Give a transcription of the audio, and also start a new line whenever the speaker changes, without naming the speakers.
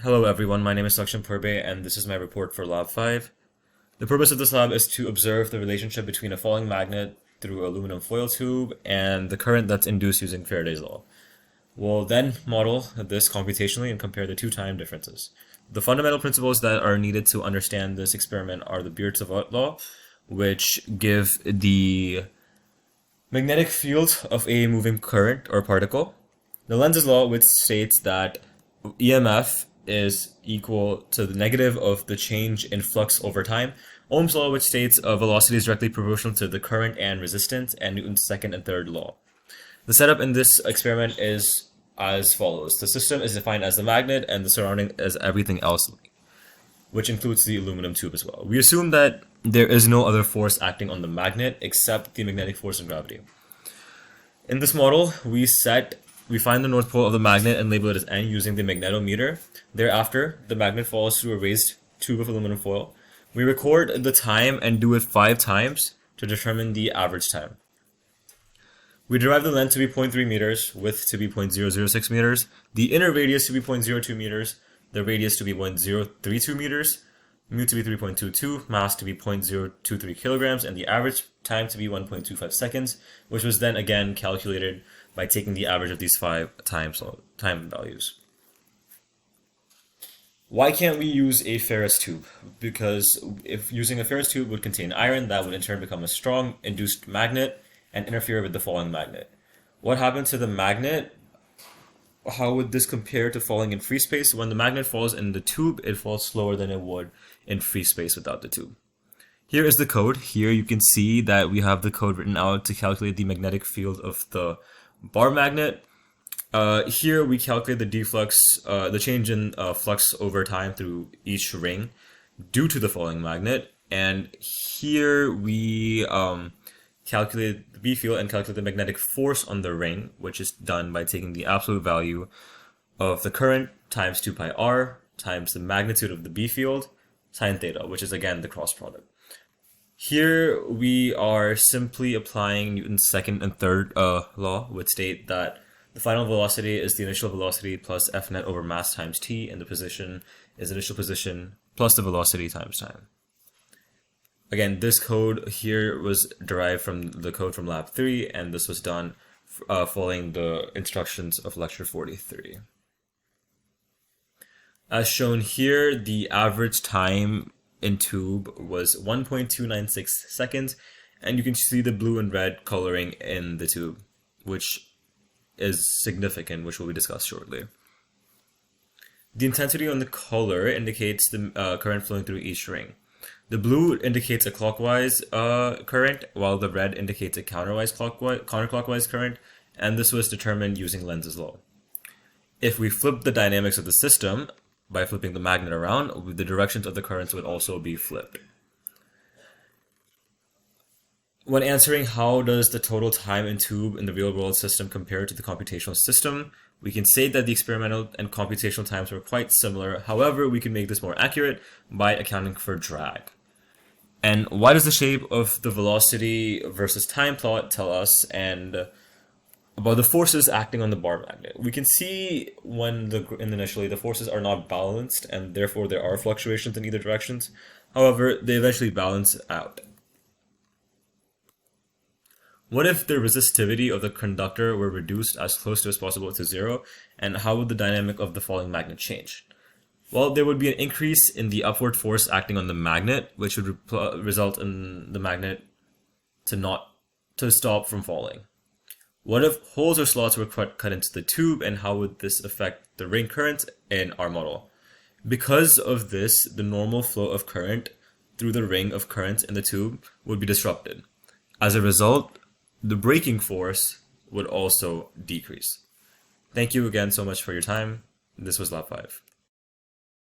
Hello everyone, my name is Saksham Purbe and this is my report for Lab 5. The purpose of this lab is to observe the relationship between a falling magnet through aluminum foil tube and the current that's induced using Faraday's law. We'll then model this computationally and compare the two time differences. The fundamental principles that are needed to understand this experiment are the Beer-Savart law, which give the magnetic field of a moving current or particle, the Lenz's law, which states that EMF is equal to the negative of the change in flux over time, Ohm's law, which states a velocity is directly proportional to the current and resistance, and Newton's second and third law. The setup in this experiment is as follows. The system is defined as the magnet and the surrounding as everything else, which includes the aluminum tube as well. We assume that there is no other force acting on the magnet except the magnetic force and gravity. In this model, we find the north pole of the magnet and label it as N using the magnetometer. Thereafter, the magnet falls through a raised tube of aluminum foil. We record the time and do it 5 times to determine the average time. We derive the length to be 0.3 meters, width to be 0.006 meters, the inner radius to be 0.02 meters, the radius to be 0.032 meters, mu to be 3.22, mass to be 0.023 kilograms, and the average time to be 1.25 seconds, which was then again calculated by taking the average of these 5 time values. Why can't we use a ferrous tube? Because if using a ferrous tube would contain iron, that would in turn become a strong induced magnet and interfere with the falling magnet. What happens to the magnet? How would this compare to falling in free space? When the magnet falls in the tube, it falls slower than it would in free space without the tube. Here is the code. Here you can see that we have the code written out to calculate the magnetic field of the bar magnet. Here we calculate the deflux, the change in flux over time through each ring due to the falling magnet. And here we calculate the B field and calculate the magnetic force on the ring, which is done by taking the absolute value of the current times 2 pi r times the magnitude of the B field sine theta, which is again the cross product. Here we are simply applying Newton's second and third law, which state that the final velocity is the initial velocity plus F net over mass times t, and the position is initial position plus the velocity times time. Again, this code here was derived from the code from Lab 3, and this was done following the instructions of Lecture 43. As shown here, the average time in tube was 1.296 seconds, and you can see the blue and red coloring in the tube, which is significant, which will be discussed shortly. The intensity on the color indicates the current flowing through each ring. The blue indicates a clockwise current, while the red indicates a counterclockwise current, and this was determined using Lenz's law. If we flip the dynamics of the system by flipping the magnet around, the directions of the currents would also be flipped. When answering how does the total time in tube in the real-world system compare to the computational system, we can say that the experimental and computational times were quite similar. However, we can make this more accurate by accounting for drag. And why does the shape of the velocity versus time plot tell us and about the forces acting on the bar magnet? We can see when initially the forces are not balanced and therefore there are fluctuations in either directions. However, they eventually balance out. What if the resistivity of the conductor were reduced as close to as possible to 0, and how would the dynamic of the falling magnet change? Well, there would be an increase in the upward force acting on the magnet, which would result in the magnet to stop from falling. What if holes or slots were cut into the tube, and how would this affect the ring current in our model? Because of this, the normal flow of current through the ring of current in the tube would be disrupted. As a result, the braking force would also decrease. Thank you again so much for your time. This was Lab 5.